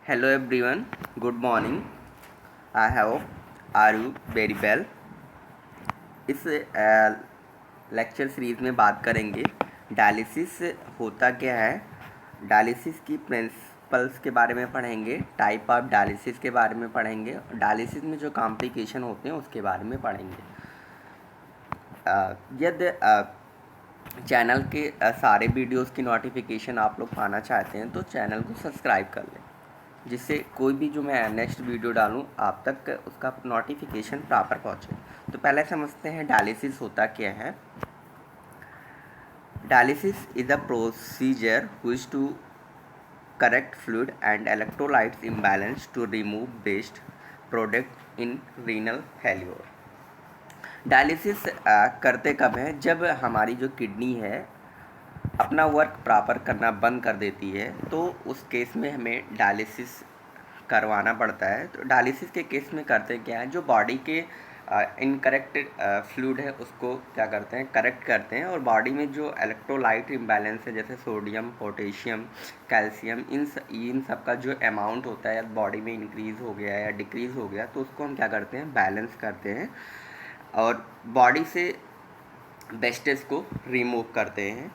Hello everyone, good morning. I hope are you very well. इस lecture series में बात करेंगे डायलिसिस होता क्या है, डायलिसिस की प्रिंसिपल्स के बारे में पढ़ेंगे, टाइप ऑफ डायलिसिस के बारे में पढ़ेंगे, डायलिसिस में जो कॉम्प्लिकेशन होते हैं उसके बारे में पढ़ेंगे। यदि चैनल के सारे वीडियोस की नोटिफिकेशन आप लोग पाना चाहते हैं तो चैनल को सब्सक्राइब कर लें, जिससे कोई भी जो मैं नेक्स्ट वीडियो डालूं आप तक उसका नोटिफिकेशन प्रॉपर पहुंचे। तो पहले समझते हैं डायलिसिस होता क्या है। Dialysis is a procedure which to correct fluid and electrolytes imbalance to remove waste product in renal failure. Dialysis करते कब है, जब हमारी जो किडनी है अपना वर्क प्रॉपर करना बंद कर देती है, तो उस केस में हमें डायलिसिस करवाना पड़ता है। तो डायलिसिस के केस में करते क्या है, जो बॉडी के इनकरेक्ट फ्लूइड है उसको क्या करते हैं, करेक्ट करते हैं, और बॉडी में जो इलेक्ट्रोलाइट इम्बैलेंस है जैसे सोडियम, पोटेशियम, कैल्शियम, इन सब का जो अमाउंट होता है बॉडी में इंक्रीज़ हो गया या डिक्रीज़ हो गया, तो उसको हम क्या करते हैं, बैलेंस करते हैं और बॉडी से वेस्टेज को रिमूव करते हैं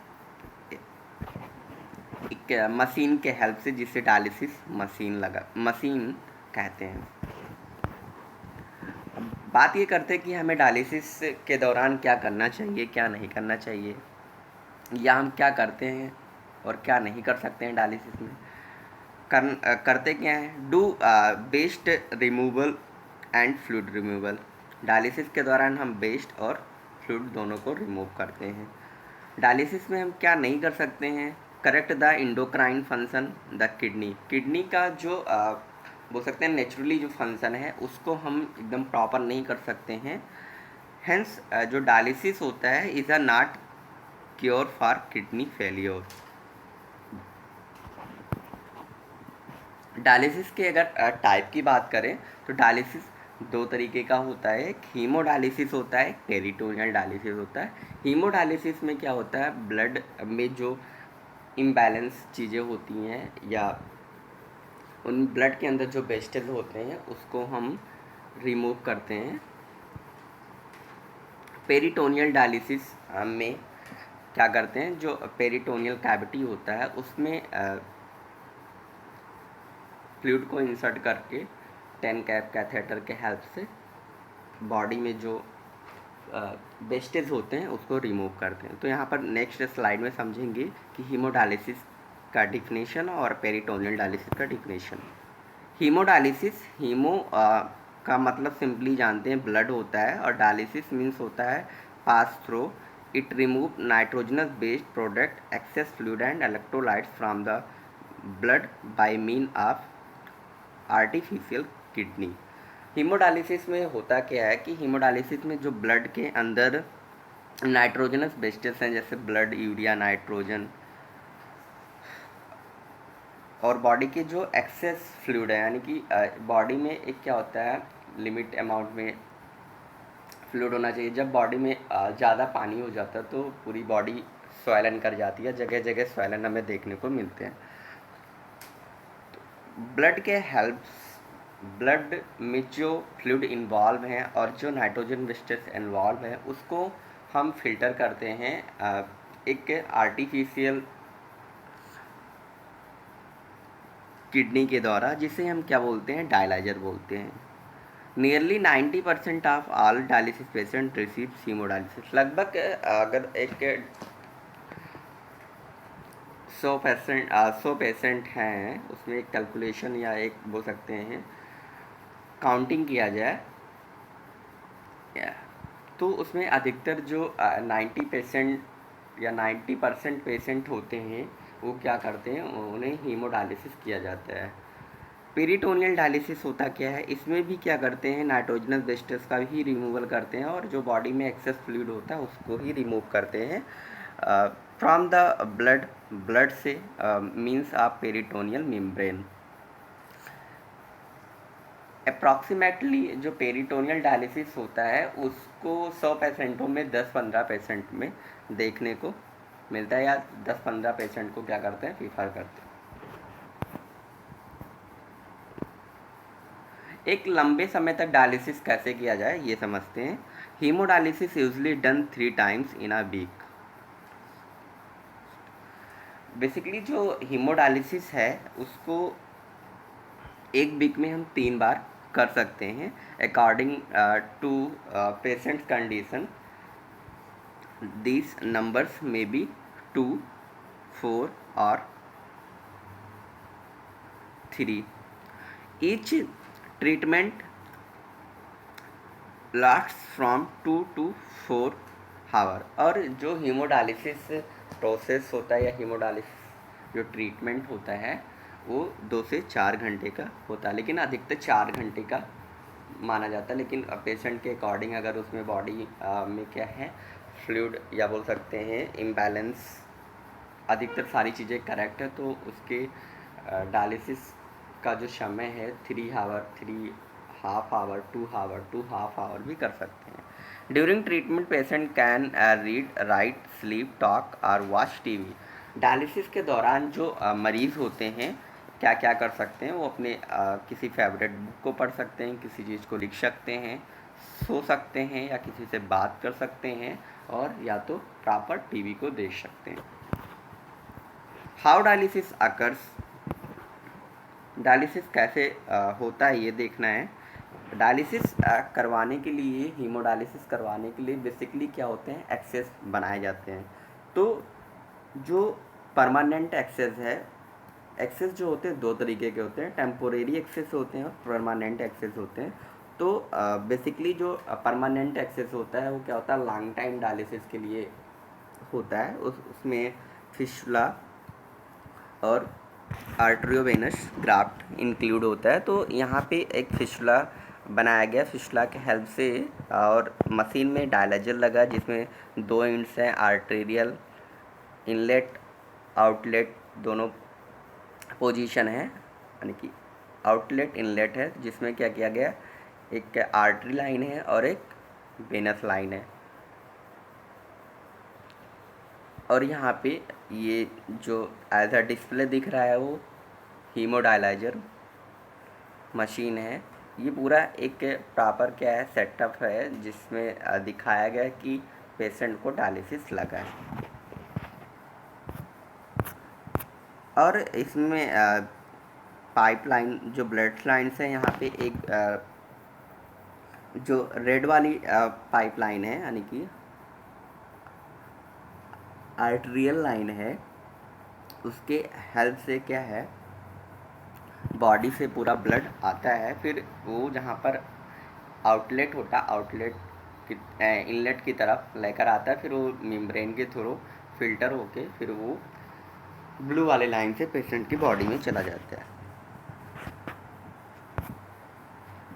एक मशीन के हेल्प से, जिससे डायलिसिस मशीन कहते हैं। अब बात ये करते हैं कि हमें डायलिसिस के दौरान क्या करना चाहिए, क्या नहीं करना चाहिए, या हम क्या करते हैं और क्या नहीं कर सकते हैं डायलिसिस में। करते क्या हैं, do waste removal and fluid removal. Dialysis के दौरान हम वेस्ट और फ्लूइड दोनों को रिमूव करते हैं। डायलिसिस में हम क्या नहीं कर सकते हैं, correct the endocrine function the kidney का जो बोल सकते हैं नेचुरली जो फंक्शन है उसको हम एकदम प्रॉपर नहीं कर सकते हैं। हेंस जो डायलिसिस होता है is a not cure for kidney failure. Dialysis के अगर टाइप की बात करें तो डायलिसिस दो तरीके का होता है, एक हीमोडायलिसिस होता है, एक पेरिटोनियल डायलिसिस होता है। हीमोडायलिसिस में क्या होता है, ब्लड में जो इम्बैलेंस चीज़ें होती हैं या उन ब्लड के अंदर जो वेस्टेज होते हैं उसको हम रिमूव करते हैं। पेरिटोनियल डायलिसिस में क्या करते हैं, जो पेरिटोनियल कैविटी होता है उसमें फ्लूइड को इंसर्ट करके 10 कैप कैथेटर के हेल्प से बॉडी में जो वेस्टेज होते हैं उसको रिमूव करते हैं। तो यहाँ पर नेक्स्ट स्लाइड में समझेंगे कि हीमोडायलिसिस का डिफिनेशन और पेरिटोनियल डायलिसिस का डिफिनेशन। हीमोडायलिसिस, का मतलब सिंपली जानते हैं ब्लड होता है, और डायलिसिस मीन्स होता है pass through, it remove nitrogenous based product access fluid and electrolytes from the blood bye mean of artificial kidney. Haemodialysis में होता क्या है कि हीमोडायलिसिस में जो ब्लड के अंदर नाइट्रोजनस बेस्टेस हैं जैसे ब्लड यूरिया, नाइट्रोजन, और बॉडी के जो एक्सेस फ्लूइड है, यानी कि बॉडी में एक क्या होता है, लिमिट अमाउंट में फ्लूइड होना चाहिए। जब बॉडी में ज़्यादा पानी हो जाता है तो पूरी बॉडी स्वैलन कर जाती है, जगह जगह स्वैलन हमें देखने को मिलते हैं। ब्लड के हेल्प, ब्लड में जो फ्लूइड इन्वॉल्व हैं और जो नाइट्रोजन वेस्टेज इन्वॉल्व है उसको हम फिल्टर करते हैं एक आर्टिफिशियल किडनी के द्वारा, जिसे हम क्या बोलते हैं, डायलाइजर बोलते हैं। Nearly 90% of all dialysis patient receive haemodialysis. लगभग अगर एक 100 पेशेंट हैं उसमें एक कैलकुलेशन या एक बोल सकते हैं काउंटिंग किया जाए तो उसमें अधिकतर जो 90% या 90% पेशेंट होते हैं वो क्या करते हैं, उन्हें हीमोडायलिसिस किया जाता है। पेरिटोनियल डायलिसिस होता क्या है, इसमें भी क्या करते हैं, नाइट्रोजनस वेस्टेज का ही रिमूवल करते हैं और जो बॉडी में एक्सेस फ्लूइड होता है उसको ही रिमूव करते हैं फ्रॉम द ब्लड से, means of peritoneal membrane. Approximately जो पेरिटोनियल डायलिसिस होता है उसको 100 पेशेंटों में 10-15 पेशेंट में देखने को मिलता है, या 10-15 पेशेंट को क्या करते हैं, प्रीफर करते हैं। एक लंबे समय तक डायलिसिस कैसे किया जाए ये समझते हैं। Hemodialysis usually done 3 times in a week. Basically जो हीमोडायलिसिस है उसको एक वीक में हम 3 बार कर सकते हैं according to patient condition. These numbers may be 2, 4 or 3. Each treatment lasts from 2 to 4 hour. और जो हीमोडायलिसिस प्रोसेस होता है या हीमोडायलिसिस जो ट्रीटमेंट होता है वो 2 से 4 घंटे का होता है, लेकिन अधिकतर 4 घंटे का माना जाता है। लेकिन पेशेंट के अकॉर्डिंग अगर उसमें बॉडी में क्या है फ्लूइड या बोल सकते हैं इम्बैलेंस, अधिकतर सारी चीज़ें करेक्ट है तो उसके डायलिसिस का जो समय है 3 आवर, 3.5 आवर, 2 आवर, 2.5 आवर भी कर सकते हैं। During treatment patient can read, right, sleep, talk और वॉच टीवी। डायलिसिस के दौरान जो मरीज़ होते हैं क्या क्या कर सकते हैं, वो अपने किसी फेवरेट बुक को पढ़ सकते हैं, किसी चीज़ को लिख सकते हैं, सो सकते हैं या किसी से बात कर सकते हैं, और या तो प्रॉपर टीवी को देख सकते हैं। हाउ डायलिसिस अकर्स, डायलिसिस कैसे होता है ये देखना है। डायलिसिस करवाने के लिए, हीमोडायलिसिस करवाने के लिए बेसिकली क्या होते हैं, एक्सेस बनाए जाते हैं। तो जो परमानेंट एक्सेस है, एक्सेस जो होते हैं 2 तरीके के होते हैं, टेम्पोरेरी एक्सेस होते हैं और परमानेंट एक्सेस होते हैं। तो बेसिकली जो परमानेंट एक्सेस होता है वो क्या होता है, लॉन्ग टाइम डायलिसिस के लिए होता है। उसमें फिस्टुला और आर्टरियोवेनस ग्राफ्ट इंक्लूड होता है। तो यहाँ पे एक फिस्टुला बनाया गया, फिस्टुला के हेल्प से, और मशीन में डायलाइजर लगा जिसमें 2 इंड्स हैं, आर्टेरियल इनलेट आउटलेट दोनों पोजीशन है, यानी कि आउटलेट इनलेट है जिसमें क्या किया गया, एक आर्टरी लाइन है और एक वेनस लाइन है। और यहाँ पे ये जो एज अ डिस्प्ले दिख रहा है वो हीमोडायलाइजर मशीन है। ये पूरा एक प्रॉपर क्या है सेटअप है जिसमें दिखाया गया कि पेशेंट को डायलिसिस लगा है। और इसमें पाइपलाइन जो ब्लड लाइन्स हैं, यहाँ पे एक जो रेड वाली पाइपलाइन है यानी कि आर्टरियल लाइन है, उसके हेल्प से क्या है बॉडी से पूरा ब्लड आता है। फिर वो जहाँ पर आउटलेट होता है, आउटलेट की इनलेट की तरफ लेकर आता है, फिर वो मेम्ब्रेन के थ्रू फिल्टर होके फिर वो ब्लू वाले लाइन से पेशेंट की बॉडी में चला जाता है।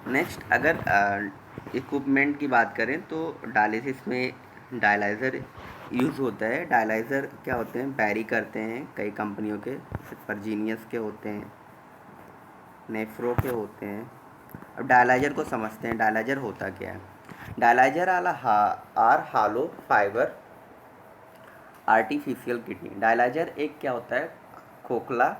नेक्स्ट अगर इक्विपमेंट की बात करें तो डायलिसिस में डायलाइज़र यूज़ होता है। डायलाइज़र क्या होते हैं, बैरी करते हैं कई कंपनियों के, फर्जीनियस के होते हैं, नेफ्रो के होते हैं। अब डायलाइज़र को समझते हैं, डायलाइज़र होता क्या है। Dialyser are hollow fibre artificial kidney. Dialyser एक क्या होता है खोखला,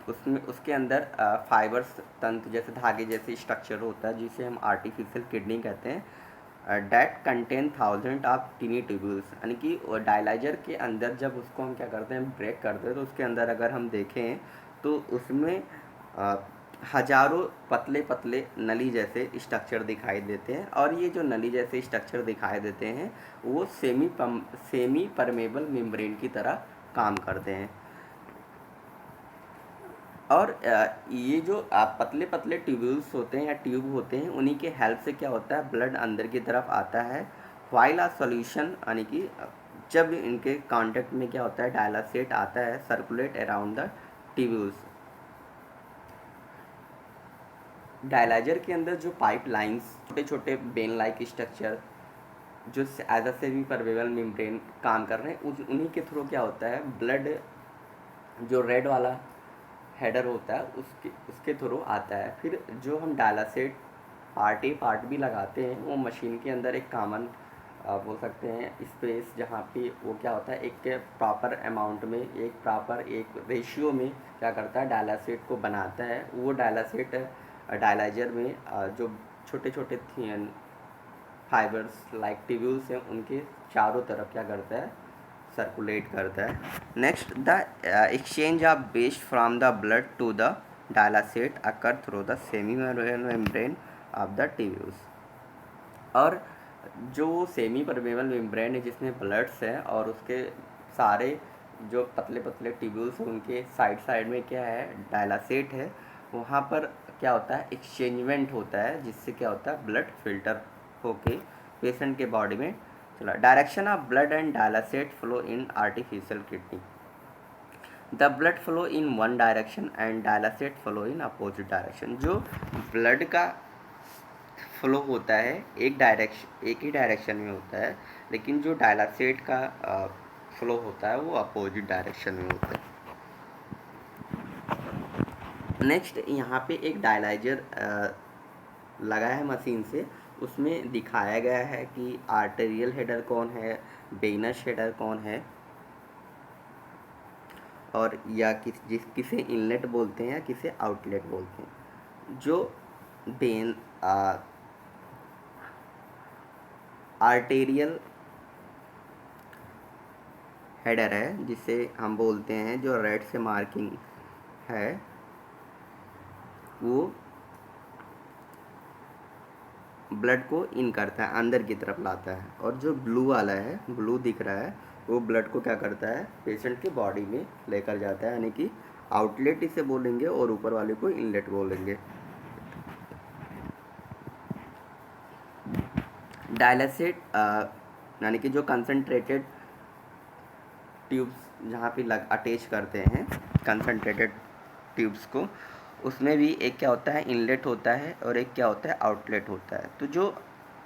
उसमें उसके अंदर फाइबर्स तंत्र जैसे धागे जैसे स्ट्रक्चर होता है जिसे हम आर्टिफिशियल किडनी कहते हैं। That contain 1000 of tiny tubules, यानी कि डायलाइजर के अंदर जब उसको हम क्या करते हैं ब्रेक करते हैं तो उसके अंदर अगर हम देखें तो उसमें हजारों पतले पतले नली जैसे स्ट्रक्चर दिखाई देते हैं। और ये जो नली जैसे स्ट्रक्चर दिखाई देते हैं वो सेमी परमेबल मेम्ब्रेन की तरह काम करते हैं। और ये जो पतले पतले ट्यूब्यूल्स होते हैं या ट्यूब होते हैं उन्हीं के हेल्प से क्या होता है ब्लड अंदर की तरफ आता है। वाइल आ सॉल्यूशन, यानी कि जब इनके कांटेक्ट में क्या होता है डायलासेट आता है, circulate around the tubules. Dialyser के अंदर जो पाइप लाइन्स, छोटे छोटे बेन लाइक स्ट्रक्चर जो as a semi permeable membrane काम कर रहे हैं, उन्हीं के थ्रू क्या होता है ब्लड जो रेड वाला हेडर होता है उसके थ्रू आता है। फिर जो हम डायलासेट पार्ट ए पार्ट बी लगाते हैं वो मशीन के अंदर एक कॉमन बोल सकते हैं स्पेस, जहाँ पे वो क्या होता है एक प्रॉपर अमाउंट में, एक प्रॉपर एक रेशियो में क्या करता है डायलासेट को बनाता है। वो डायलासेट डायलाइजर में जो छोटे छोटे फाइबर्स लाइक ट्यूब्यूल्स हैं उनके चारों तरफ क्या करता है, सर्कुलेट करता है. Next, the exchange of waste from the blood to the dialysate occur through the semi membrane of the tubules. और जो सेमी परमेबल मेम्ब्रेन है जिसमें ब्लड्स है और उसके सारे जो पतले पतले ट्यूब्यूल्स हैं उनके साइड साइड में क्या है, डायलासेट है. वहाँ पर क्या होता है, एक्सचेंजमेंट होता है जिससे क्या होता है, ब्लड फिल्टर होके पेशेंट के बॉडी में चला. Direction of blood and dialysate flow in artificial kidney. The blood flow in one direction and dialysate flow in opposite direction. जो ब्लड का फ्लो होता है एक ही डायरेक्शन में होता है, लेकिन जो डायलासेट का फ्लो होता है वो अपोजिट डायरेक्शन में होता है. नेक्स्ट, यहाँ पे एक डायलाइजर लगा है मशीन से, उसमें दिखाया गया है कि आर्टेरियल हेडर कौन है, वेनस हेडर कौन है, और या किसे इनलेट बोलते हैं या किसे आउटलेट बोलते हैं. जो वेन आर्टेरियल हेडर है जिसे हम बोलते हैं, जो रेड से मार्किंग है, वो ब्लड को इन करता है, अंदर की तरफ लाता है. और जो ब्लू वाला है, ब्लू दिख रहा है, वो ब्लड को क्या करता है, पेशेंट के बॉडी में लेकर जाता है, यानी कि आउटलेट इसे बोलेंगे और ऊपर वाले को इनलेट बोलेंगे. डायलासेट यानी कि जो कंसनट्रेटेड ट्यूब्स जहाँ पे अटैच करते हैं कंसनट्रेटेड ट्यूब्स को, उसमें भी एक क्या होता है, इनलेट होता है और एक क्या होता है, आउटलेट होता है. तो जो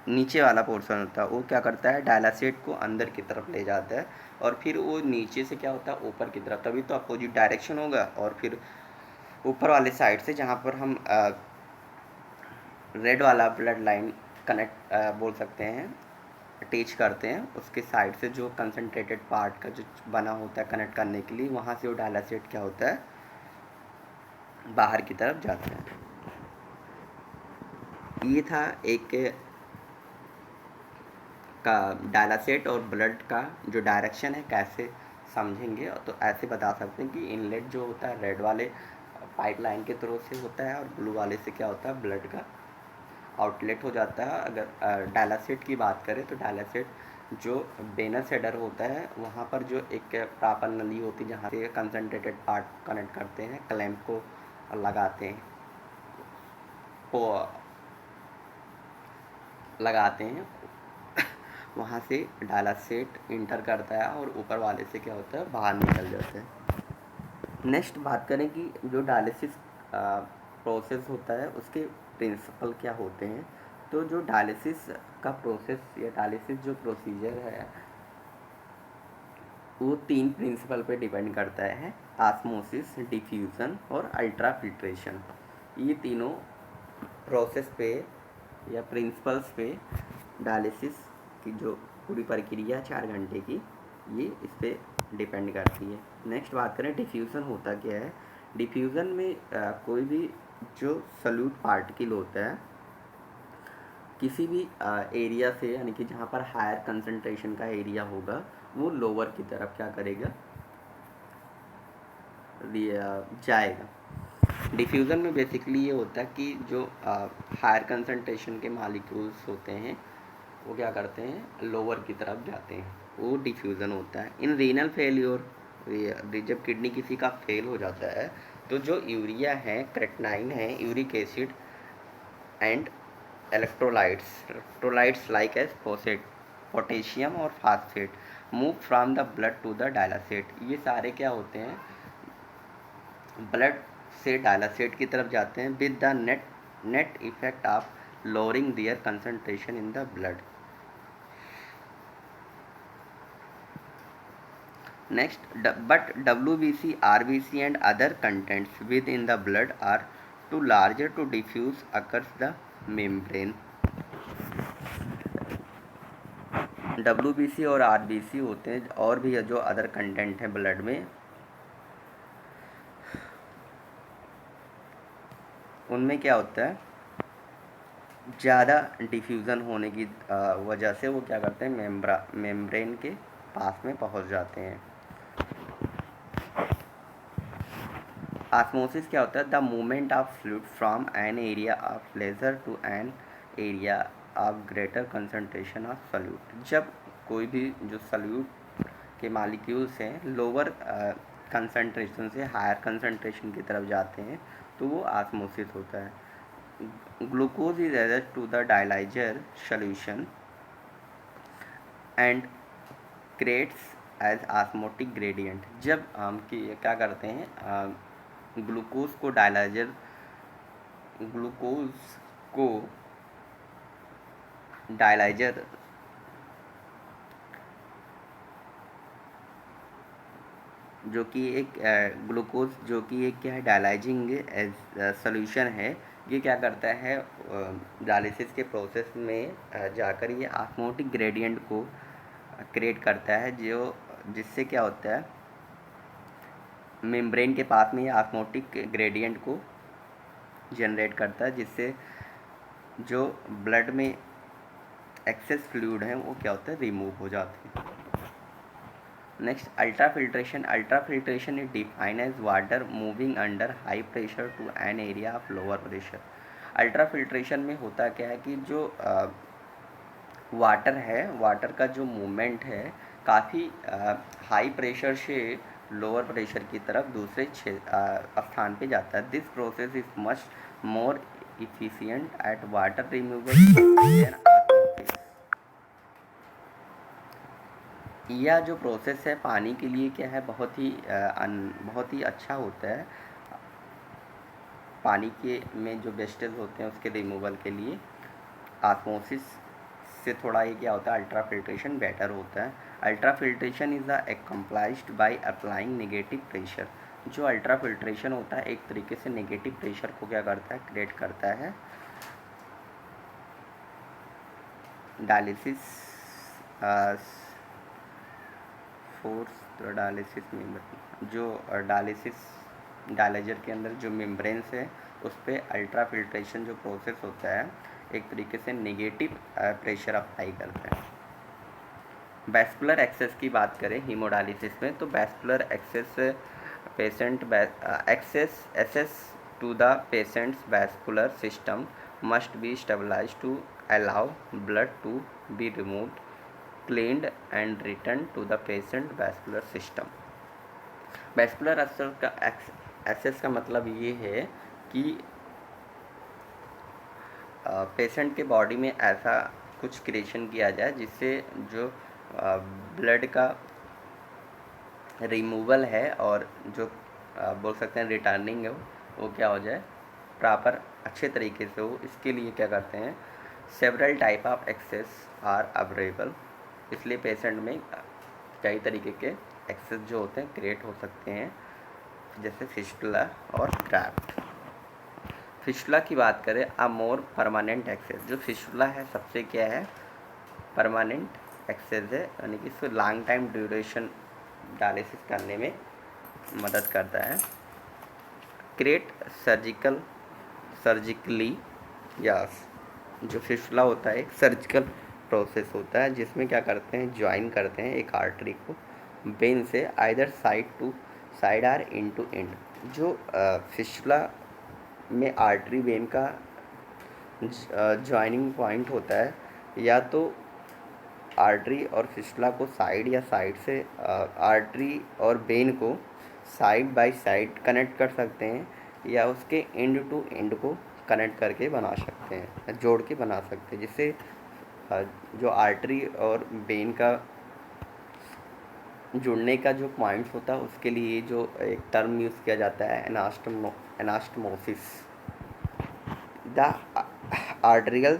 नीचे वाला पोर्शन होता है वो क्या करता है, डायलासेट को अंदर की तरफ ले जाता है और फिर वो नीचे से क्या होता है, ऊपर की तरफ, तभी तो अपोजिट डायरेक्शन होगा. और फिर ऊपर वाले साइड से जहाँ पर हम रेड वाला ब्लड लाइन कनेक्ट बोल सकते हैं, अटैच करते हैं, उसके साइड से जो कंसनट्रेटेड पार्ट का जो बना होता है कनेक्ट करने के लिए, वहाँ से वो डायलासेट क्या होता है, बाहर की तरफ जाता है. ये था एक का डायलासेट और ब्लड का जो डायरेक्शन है कैसे समझेंगे. तो ऐसे बता सकते हैं कि इनलेट जो होता है रेड वाले पाइपलाइन के थ्रू से होता है और ब्लू वाले से क्या होता है, ब्लड का आउटलेट हो जाता है. अगर डायलासेट की बात करें तो डायलासेट जो वेनस हेडर होता है वहाँ पर जो एक प्रॉपर नली होती है जहाँ से कंसनट्रेटेड पार्ट कनेक्ट करते हैं, क्लैंप को लगाते हैं, वहाँ से डायलासेट इंटर करता है और ऊपर वाले से क्या होता है, बाहर निकल जाता है. नेक्स्ट बात करें कि जो डायलिसिस प्रोसेस होता है उसके प्रिंसिपल क्या होते हैं. तो जो डायलिसिस का प्रोसेस या डायलिसिस जो प्रोसीजर है वो 3 प्रिंसिपल पे डिपेंड करता है, ऑस्मोसिस, डिफ्यूज़न और अल्ट्रा फिल्ट्रेशन. ये तीनों प्रोसेस पे या प्रिंसिपल्स पे डायलिसिस की जो पूरी प्रक्रिया 4 घंटे की, ये इस पर डिपेंड करती है. नेक्स्ट बात करें डिफ्यूज़न होता क्या है. डिफ्यूज़न में कोई भी जो सॉल्यूट पार्टिकल होता है किसी भी एरिया से, यानी कि जहाँ पर हायर कंसंट्रेशन का एरिया होगा, वो लोअर की तरफ क्या करेगा, जाएगा. डिफ्यूज़न में बेसिकली ये होता है कि जो हायर कंसंट्रेशन के मॉलिक्यूल्स होते हैं वो क्या करते हैं, लोअर की तरफ जाते हैं, वो डिफ्यूज़न होता है. इन रीनल फेल्योर, जब किडनी किसी का फेल हो जाता है तो जो यूरिया है, क्रेटनाइन है, uric acid and electrolytes like as potassium और phosphate move from the blood to the dialysate. ये सारे क्या होते हैं, ब्लड से डायलासेट की तरफ जाते हैं with the net effect of lowering there concentration in the blood. Next, but WBC, RBC and other contents within the blood are too larger to diffuse across the membrane. WBC और RBC होते हैं, और भी जो other content है blood में, उनमें क्या होता है, ज़्यादा डिफ्यूज़न होने की वजह से वो क्या करते हैं, मेम्ब्रेन के पास में पहुंच जाते हैं। ऑस्मोसिस क्या होता है, the movement of fluid from an area of lesser to an area of greater concentration of solute. जब कोई भी जो सॉल्यूट के मालिक्यूल्स हैं लोअर कंसंट्रेशन से हायर कंसंट्रेशन की तरफ जाते हैं तो वो ऑस्मोसिस होता है। Glucose is added to the dialyser solution and creates as osmotic gradient. जब हम क्या करते हैं, ग्लूकोज को डायलाइजर जो कि एक ग्लूकोज जो कि एक क्या है, डायलाइजिंग सॉल्यूशन है। ये क्या करता है, डायलिसिस के प्रोसेस में जाकर ये ऑस्मोटिक ग्रेडियंट को क्रिएट करता है, जो जिससे क्या होता है, मेम्ब्रेन के पास में ये ऑस्मोटिक ग्रेडियंट को जनरेट करता है, जिससे जो ब्लड में एक्सेस फ्लूइड है वो क्या होता है, रिमूव हो जाते हैं। Next, ultrafiltration. Ultrafiltration is defined as water moving under high pressure to an area of lower pressure. Ultrafiltration में होता क्या है कि जो वाटर है, वाटर का जो मूवमेंट है काफ़ी हाई प्रेशर से लोअर प्रेशर की तरफ दूसरे स्थान पे जाता है। This process is much more efficient at water removal. यह जो प्रोसेस है पानी के लिए क्या है, बहुत ही अच्छा होता है। पानी के में जो वेस्टेज होते हैं उसके रिमूवल के लिए ऑस्मोसिस से थोड़ा ये क्या होता है, अल्ट्राफिल्ट्रेशन बेटर होता है। Ultrafiltration is accomplished by applying negative pressure. जो अल्ट्राफिल्ट्रेशन होता है एक तरीके से नेगेटिव प्रेशर को क्या करता है, क्रिएट करता है। डायलिसिस फोर्स डायलिसिस में जो डायलाइजर के अंदर जो मेम्ब्रेन्स है उस पर अल्ट्राफिल्ट्रेशन जो प्रोसेस होता है एक तरीके से नेगेटिव प्रेशर अप्लाई करता है। वैस्कुलर एक्सेस की बात करें हीमोडायलिसिस में, तो vascular access access to the patient's vascular system must be stabilise to allow blood to be removed, cleaned and return to the patient vascular system. Vascular access का मतलब ये है कि पेशेंट के बॉडी में ऐसा कुछ क्रिएशन किया जाए जिससे जो ब्लड का रिमूवल है और जो बोल सकते हैं रिटर्निंग है वो क्या हो जाए, प्रॉपर अच्छे तरीके से हो। इसके लिए क्या करते हैं, several type of access are available. इसलिए पेशेंट में कई तरीके के एक्सेस जो होते हैं क्रिएट हो सकते हैं, जैसे फिस्टुला और ग्राफ्ट। फिस्टुला की बात करें, अ मोर परमानेंट एक्सेस। जो फिस्टुला है सबसे क्या है, परमानेंट एक्सेस है, यानी कि इसको लॉन्ग टाइम ड्यूरेशन डायलिसिस करने में मदद करता है। क्रिएट सर्जिकली या जो फिस्टुला होता है एक सर्जिकल प्रोसेस होता है जिसमें क्या करते हैं, ज्वाइन करते हैं एक आर्टरी को वेन से either side to side or end to end. जो फिस्टुला में आर्टरी वेन का ज्वाइनिंग पॉइंट होता है, या तो आर्टरी और फिस्टुला को साइड या साइड से आर्टरी और वेन को साइड बाय साइड कनेक्ट कर सकते हैं, या उसके एंड टू एंड को कनेक्ट करके बना सकते हैं, जोड़ के बना सकते हैं, जिससे जो आर्टरी और वेन का जुड़ने का जो पॉइंट्स होता है उसके लिए जो एक टर्म यूज़ किया जाता है anastomosis. The arterial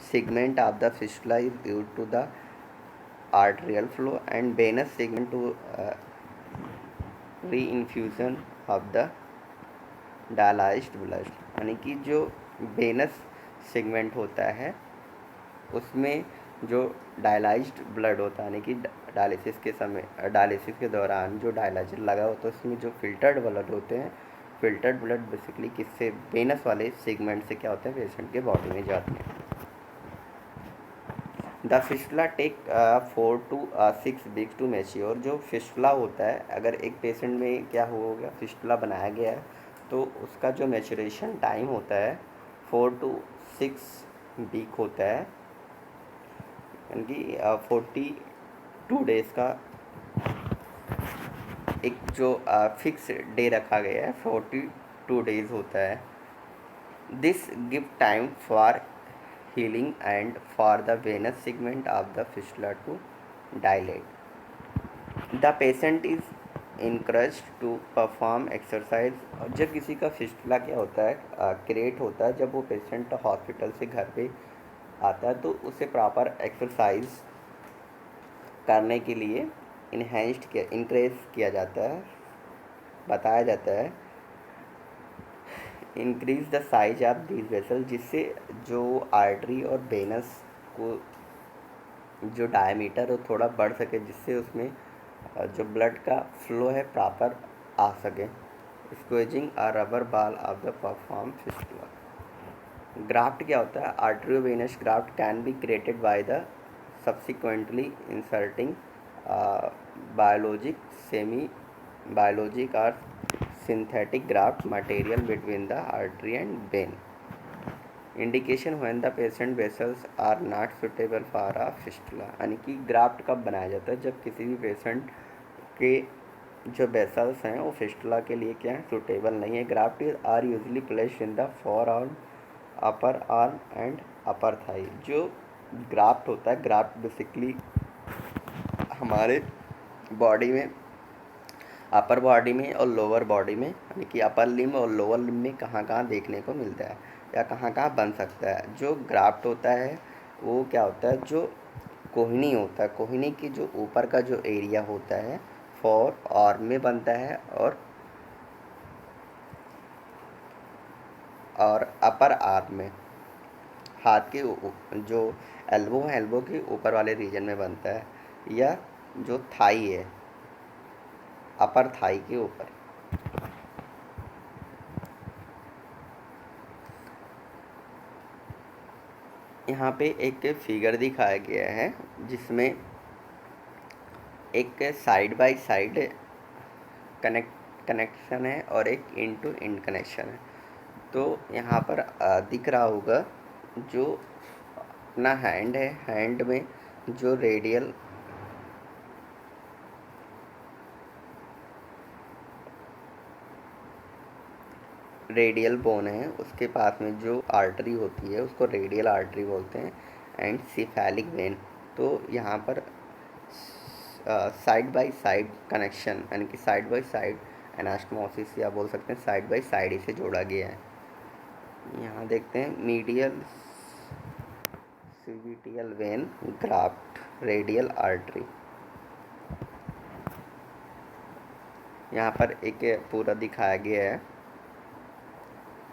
segment of the fistula is due to the arterial flow and venous segment to reinfusion of the dialyzed blood। यानी कि जो वेनस सेगमेंट होता है उसमें जो डायलाइज्ड ब्लड होता है, यानी कि डायलिसिस के दौरान जो डायलाइजर लगा होता है उसमें जो फिल्टर्ड ब्लड होते हैं फिल्टर्ड ब्लड बेसिकली किससे, वेनस वाले सेगमेंट से क्या होते हैं, पेशेंट के बॉडी में जाते हैं। The fistula take 4 to 6 weeks to mature. जो फिस्टुला होता है, अगर एक पेशेंट में क्या हो गया, फिस्टुला बनाया गया है, तो उसका जो मैच्योरेशन टाइम होता है 4 to 6 वीक होता है, यानी कि 42 डेज़ का एक जो फिक्स डे रखा गया है, 42 डेज़ होता है। This give time for healing and for the venous segment of the fistula to dilate. The patient is encouraged to perform exercise। जब किसी का फिस्टुला क्या होता है, क्रिएट होता है, जब वो पेशेंट हॉस्पिटल से घर पे आता है, तो उसे प्रॉपर एक्सरसाइज करने के लिए इनक्रेज किया जाता है, बताया जाता है। Increase the size of these vessel, जिससे जो आर्टरी और वेनस को जो डायमीटर वो थोड़ा बढ़ सके, जिससे उसमें जो ब्लड का फ्लो है प्रॉपर आ सके। Squeezing a rubber ball of the perform fistula. Graft क्या होता है, arteriovenous graft can be created by the subsequently inserting biologic, semi-biologic or synthetic graft material between the artery and vein. Indication when the patient vessels are not suitable for a fistula। यानी कि graft कब बनाया जाता है, जब किसी भी patient के जो वेसल्स हैं वो फिस्टुला के लिए क्या है, सूटेबल नहीं है। Graft are usually placed in the forearm, upper arm and upper thigh. जो ग्राफ्ट होता है, ग्राफ्ट बेसिकली हमारे बॉडी में, अपर बॉडी में और लोअर बॉडी में, यानी कि अपर लिम्ब और लोअर लिम्ब में कहाँ कहाँ देखने को मिलता है या कहाँ कहाँ बन सकता है। जो ग्राफ्ट होता है वो क्या होता है, जो कोहनी होता है, कोहनी की जो ऊपर का जो एरिया होता है फोर आर्म में बनता है, और अपर आर्म में, हाथ के जो एल्बो है, एल्बो के ऊपर वाले रीजन में बनता है, या जो थाई है, अपर थाई के ऊपर। यहाँ पे एक फिगर दिखाया गया है जिसमें एक साइड बाय साइड कनेक्शन है और एक इंड टू इंड कनेक्शन है। तो यहाँ पर दिख रहा होगा जो अपना हैंड है, हैंड में जो रेडियल बोन है, उसके पास में जो आर्टरी होती है उसको रेडियल आर्टरी बोलते हैं, एंड सिफेलिक वेन। तो यहाँ पर साइड बाय साइड कनेक्शन, यानी कि साइड बाय साइड एनास्टमोसिस, या बोल सकते हैं साइड बाय साइड इसे जोड़ा गया है। यहाँ देखते हैं मीडियल सिविटियल वेन ग्राफ्ट रेडियल आर्टरी। यहाँ पर एक पूरा दिखाया गया है,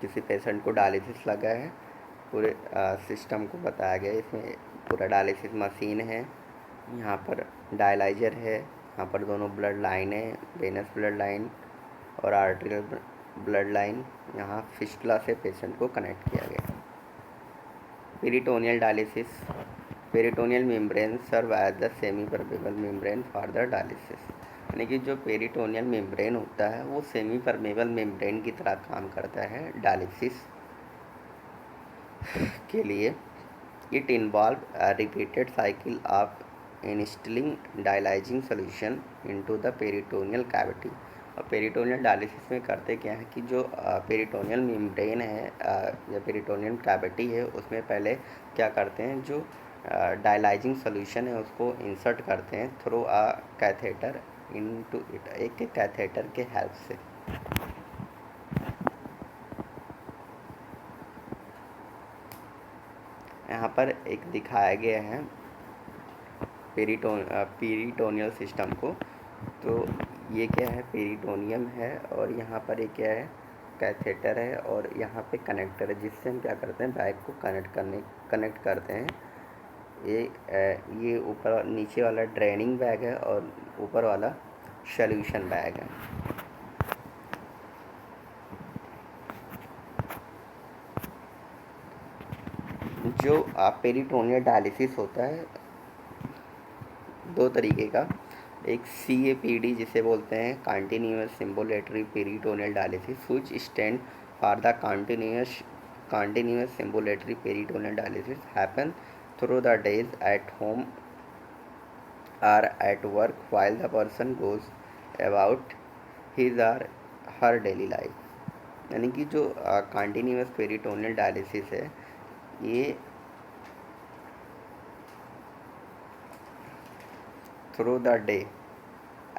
किसी पेशेंट को डायलिसिस लगा है, पूरे सिस्टम को बताया गया है। इसमें पूरा डायलिसिस मशीन है, यहाँ पर डायलाइजर है, यहाँ पर दोनों ब्लड लाइन है, वेनस ब्लड लाइन और आर्टरियल ब्लड लाइन, यहाँ फिस्टुला से पेशेंट को कनेक्ट किया गया है। Peritoneal dialysis, peritoneal membrane serve as the semi permeable membrane for the dialysis. यानी कि जो पेरिटोनियल मेम्ब्रेन होता है वो सेमी परमेबल मेम्ब्रेन की तरह काम करता है डायलिसिस के लिए। It involve repeated cycle of instilling dialysing solution into the peritoneal cavity. और पेरिटोनियल डायलिसिस में करते क्या है कि जो पेरिटोनियल मेम्ब्रेन है या पेरिटोनियल कैविटी है, उसमें पहले क्या करते हैं, जो डायलाइजिंग सोल्यूशन है उसको इंसर्ट करते हैं through a catheter into it, एक कैथेटर के हेल्प से। यहाँ पर एक दिखाया गया है पेरिटोनियल सिस्टम को। तो ये क्या है, पेरिटोनियम है, और यहाँ पर एक क्या है, कैथेटर है, और यहाँ पे कनेक्टर है, जिससे हम क्या करते हैं, बैग को कनेक्ट करते हैं। ये ऊपर नीचे वाला ड्रेनिंग बैग है और ऊपर वाला सोल्यूशन बैग है। जो पेरिटोनियल डायलिसिस होता है दो तरीके का, एक CAPD जिसे बोलते हैं continuous ambulatory peritoneal dialysis which stand for the continuous ambulatory peritoneal dialysis happen through the days at home or at work while the person goes about his or her daily life। यानी कि जो continuous peritoneal dialysis है ये through the day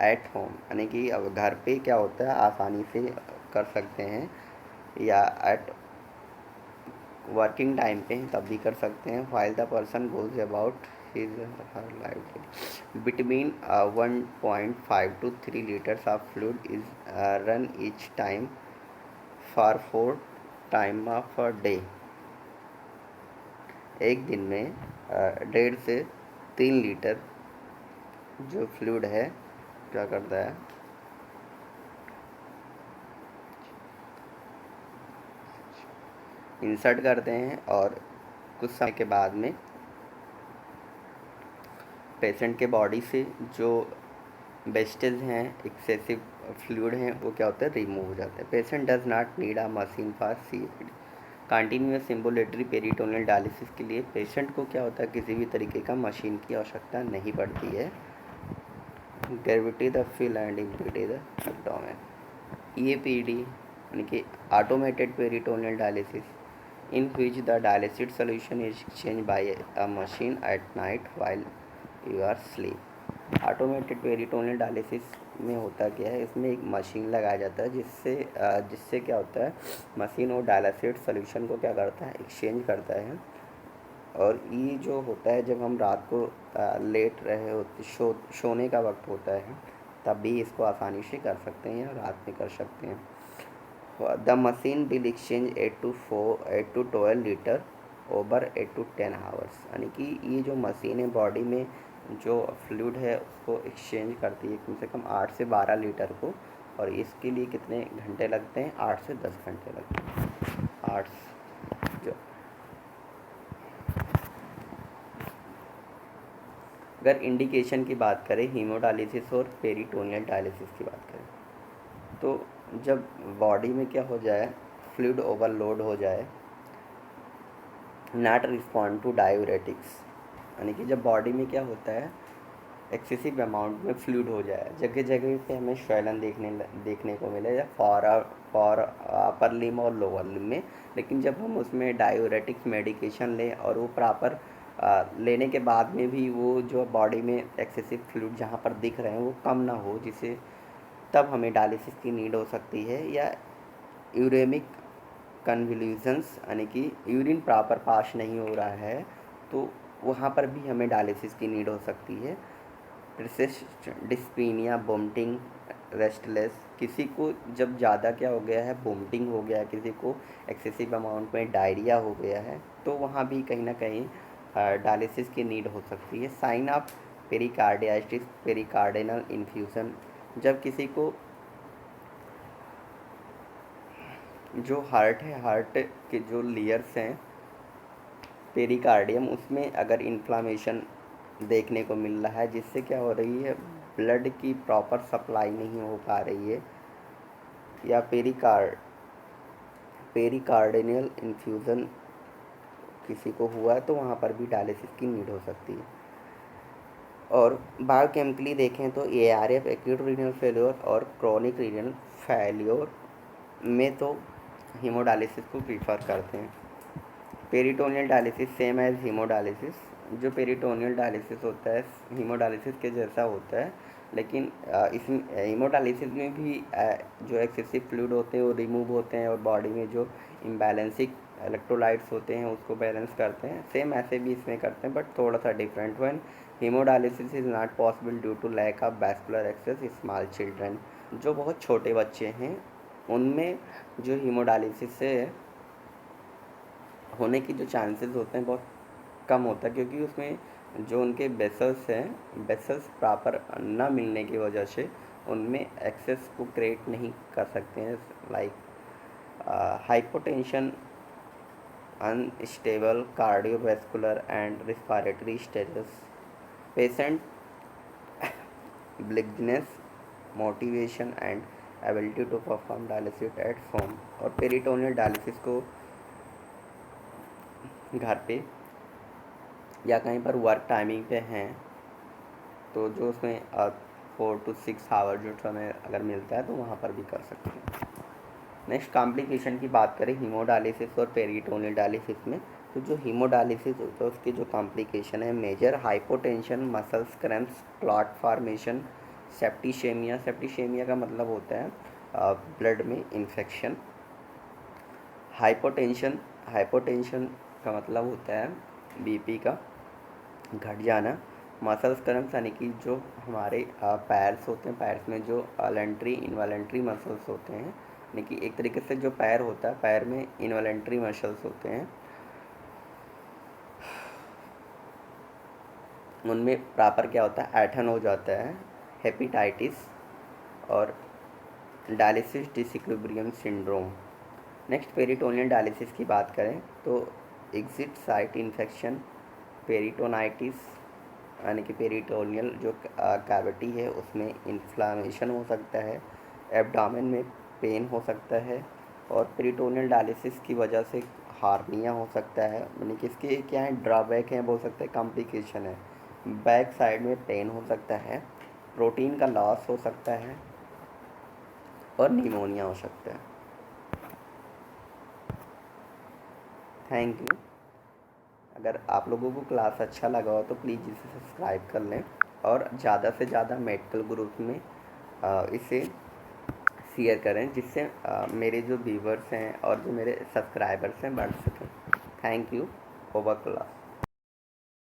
at home, यानी कि अब घर पे क्या होता है आसानी से कर सकते हैं, या एट वर्किंग टाइम पे तब भी कर सकते हैं। while the person goes about his or her life between 1.5 to 3 liters of fluid is run each time for 4 time of a day। एक दिन में 1.5 से 3 लीटर जो फ्लूइड है क्या करता है, इंसर्ट करते हैं और कुछ समय के बाद में पेशेंट के बॉडी से जो वेस्टेज हैं, एक्सेसिव फ्लूइड हैं, वो क्या होता है रिमूव हो जाता है। Patient does not need a machine for CAPD। Continuous ambulatory peritoneal dialysis के लिए पेशेंट को क्या होता है किसी भी तरीके का मशीन की आवश्यकता नहीं पड़ती है। Gravity the fill and impede the abdomen. EAPD यानी कि automated peritoneal dialysis in which the dialysate solution is exchanged by a machine at night while you are sleep। Automated peritoneal dialysis में होता क्या है, इसमें एक मशीन लगाया जाता है जिससे क्या होता है मशीन और डायलिसेट सोल्यूशन को क्या करता है एक्सचेंज करता है। और ये जो होता है जब हम रात को लेट रहे होते सोने का वक्त होता है तब भी इसको आसानी से कर सकते हैं या रात में कर सकते हैं। The machine will exchange 8 to 12 litre over 8 to 10 hours. यानी कि ये जो मशीन है बॉडी में जो फ्लूइड है उसको एक्सचेंज करती है कम से कम 8 से 12 लीटर को, और इसके लिए कितने घंटे लगते हैं 8 से 10 घंटे लगते हैं। 8 जो अगर इंडिकेशन की बात करें हीमोडायलिसिस और पेरिटोनियल डायलिसिस की बात करें तो जब बॉडी में क्या हो जाए फ्लूइड ओवरलोड हो जाए, नॉट रिस्पॉन्ड टू डायूरेटिक्स, यानी कि जब बॉडी में क्या होता है एक्सेसिव अमाउंट में फ्लूइड हो जाए, जगह जगह पे हमें स्वैलन देखने को मिले या फॉर अपर लिम और लोअर लिम में, लेकिन जब हम उसमें डायूरेटिक्स मेडिकेशन लें और वो प्रॉपर लेने के बाद में भी वो जो बॉडी में एक्सेसिव फ्लूइड जहाँ पर दिख रहे हैं वो कम ना हो, जिसे तब हमें डायलिसिस की नीड हो सकती है। या यूरेमिक कन्वल्यूशंस यानी कि यूरिन प्रॉपर पास नहीं हो रहा है तो वहाँ पर भी हमें डायलिसिस की नीड हो सकती है। डिस्पीनिया, वोमिटिंग, रेस्टलेस, किसी को जब ज़्यादा क्या हो गया है वोमिटिंग हो गया है, किसी को एक्सेसिव अमाउंट में डायरिया हो गया है, तो वहाँ भी कहीं ना कहीं डायलिसिस की नीड हो सकती है। साइन ऑफ पेरिकार्डियाइटिस, पेरिकार्डिनल इन्फ्यूजन, जब किसी को जो हार्ट है, हार्ट के जो लेयर्स हैं पेरिकार्डियम, उसमें अगर इन्फ्लामेशन देखने को मिल रहा है जिससे क्या हो रही है ब्लड की प्रॉपर सप्लाई नहीं हो पा रही है, या पेरिकार्डिनल इन्फ्यूज़न किसी को हुआ है तो वहाँ पर भी डायलिसिस की नीड हो सकती है। और बायोकेमिकली देखें तो ARF एक्यूट रीनल फेल्योर और क्रोनिक रीनल फेल्योर में तो हीमोडायलिसिस को प्रीफर करते हैं। Peritoneal dialysis same as haemodialysis, जो पेरिटोनियल डायलिसिस होता है हीमोडायलिसिस के जैसा होता है, लेकिन इसमें हीमोडायलिसिस में भी जो एक्सेसिव फ्लूइड होते हैं वो रिमूव होते हैं और बॉडी में जो इम्बैलेंसिक इलेक्ट्रोलाइट्स होते हैं उसको बैलेंस करते हैं। सेम ऐसे भी इसमें करते हैं बट थोड़ा सा different. When haemodialysis is not possible due to lack of vascular access small children, जो बहुत छोटे बच्चे हैं उनमें जो हीमोडायलिसिस से होने की जो चांसेस होते हैं बहुत कम होता है, क्योंकि उसमें जो उनके वेसल्स हैं, वेसल्स प्रॉपर ना मिलने की वजह से उनमें एक्सेस को क्रिएट नहीं कर सकते हैं। Like hypotension unstable cardiovascular and respiratory status, patient blindness, motivation and ability to perform dialysis at home। और पेरिटोनियल डायलिसिस को घर पे या कहीं पर वर्क टाइमिंग पे हैं तो जो उसमें 4 to 6 आवर जो समय अगर मिलता है तो वहाँ पर भी कर सकते हैं। नेक्स्ट कॉम्प्लिकेशन की बात करें हीमोडायलिसिस और पेरिटोनियल डायलिसिस में, तो जो हीमोडायलिसिस होता है उसके जो कॉम्प्लिकेशन है major hypotension, muscles cramps, clot formation, septicemia. Septicemia का मतलब होता है ब्लड में इन्फेक्शन। हाइपोटेंशन, हाइपोटेंशन का मतलब होता है बीपी का घट जाना। मसल्स क्रैम्प्स यानी कि जो हमारे पैर्स होते हैं, पैर्स में जो वॉलंटरी इनवॉलंटरी मसल्स होते हैं, यानी कि एक तरीके से जो पैर होता है पैर में इनवॉलंटरी मसल्स होते हैं उनमें प्रॉपर क्या होता है ऐठन हो जाता है, हेपेटाइटिस और dialysis disequilibrium syndrome. Next peritoneal dialysis की बात करें तो एग्जिट साइट इन्फेक्शन, पेरिटोनाइटिस यानी कि पेरिटोनियल जो कैविटी है उसमें इन्फ्लामेशन हो सकता है, एब्डामेन में पेन हो सकता है और पेरिटोनियल डायलिसिस की वजह से हार्निया हो सकता है। यानी कि इसके क्या है ड्रॉबैक हैं, बोल सकते हैं कॉम्प्लिकेशन है। बैक साइड में पेन हो सकता है, प्रोटीन का लॉस हो सकता है और निमोनिया हो सकता है। Thank you. अगर आप लोगों को क्लास अच्छा लगा हो तो प्लीज़ इसे सब्सक्राइब कर लें और ज़्यादा से ज़्यादा मेडिकल ग्रुप में इसे शेयर करें जिससे मेरे जो व्यूवर्स हैं और जो मेरे सब्सक्राइबर्स हैं बढ़ सकें। Thank you. Over class.